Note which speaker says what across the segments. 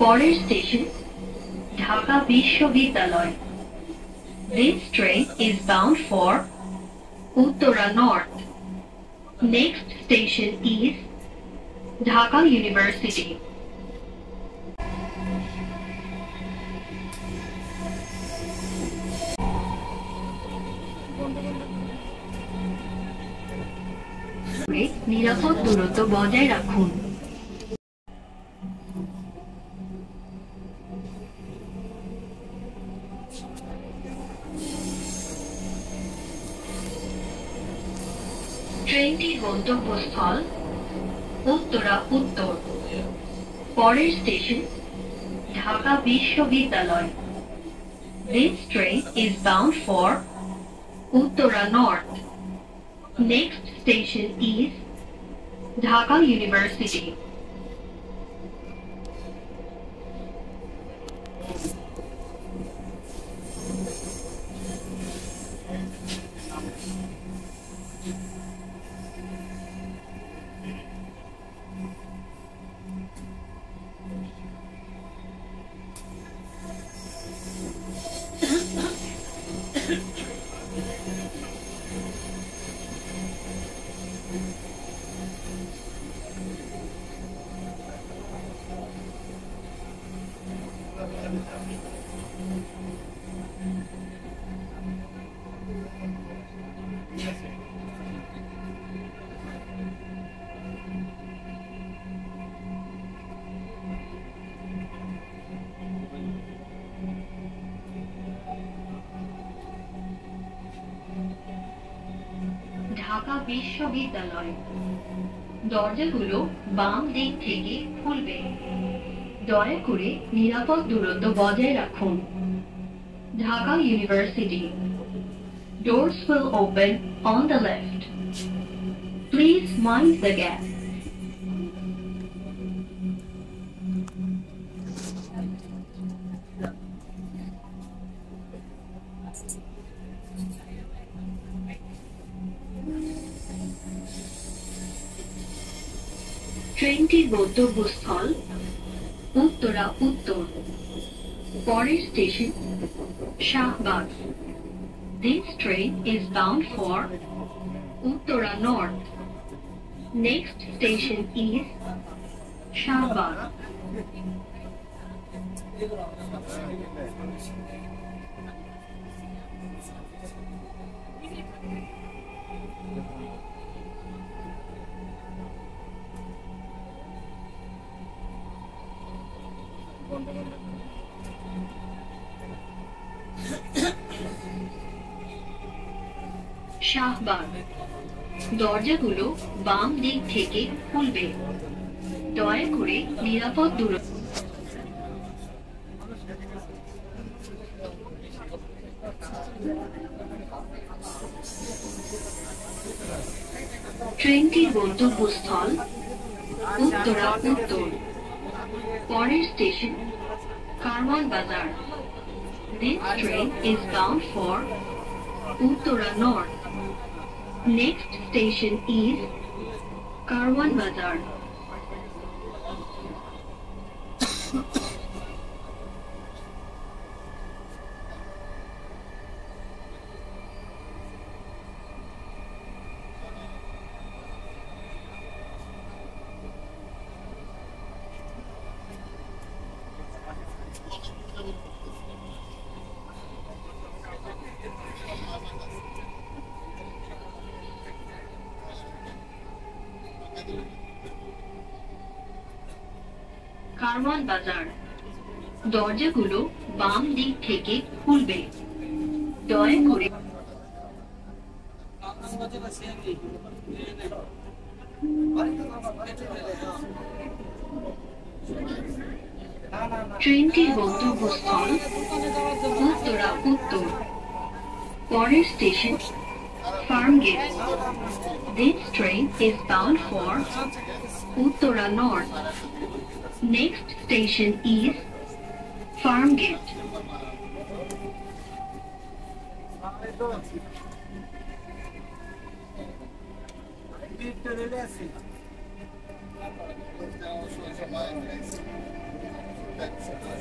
Speaker 1: পরের স্টেশন ঢাকা বিশ্ববিদ্যালয়। This train is bound for Uttara North. Next station is Dhaka University. নিরাপদ দূরত্ব বজায় রাখুন। ট্রেনটির গন্তব্যস্থল উত্তরা উত্তর। পরের স্টেশন ঢাকা বিশ্ববিদ্যালয়। This train is bound for Uttara North. Next station is Dhaka University. Dhaka বিশ্ববিদ্যালয়। দরজাগুলো বাম দিক থেকে খুলবে। দয়া করে নিরাপদ দূরত্ব বজায় রাখুন। Dhaka university. Doors will open on the left. Please mind the gap. ট্রেনটির গন্তব্যস্থল উত্তরা উত্তর। পরের station Shahbag. This train is bound for Uttara North. Next station is Shahbag. Shahbag. দরজাগুলো বাম দিক থেকে খুলবে। দয়া করে নিরাপদ দূরত্ব। ট্রেনটির গন্তব্যস্থল উত্তরা উত্তর। পরের স্টেশন কারওয়ান বাজার। This train is bound for Uttara North. Next station is Karwan Bazar. Karwan বাজার। দরজাগুলো বাম দিক থেকে খুলবে। দয়া করে ট্রেনটির গন্তব্যস্থল উত্তরা উত্তর। পরের station Farmgate. This train is bound for Uttara North. Next station is Farmgate.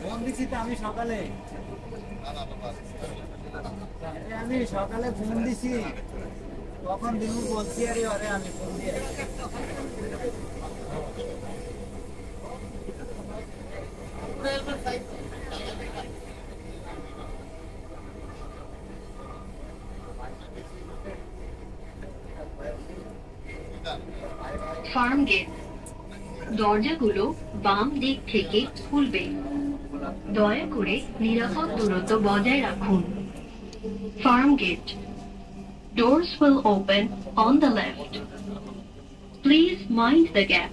Speaker 2: Phone দিছি তো আমি সকালে। আমি সকালে ফোন দিছি, কখন দিন বলছি আরে আরে আমি ফোন দিয়ে
Speaker 1: ফার্ম গেট, দরজাগুলো বাম দিক থেকে খুলবে। দয়া করে নিরাপদ দূরত্ব বজায় রাখুন। Farmgate, doors will open on the left. Please mind the gap.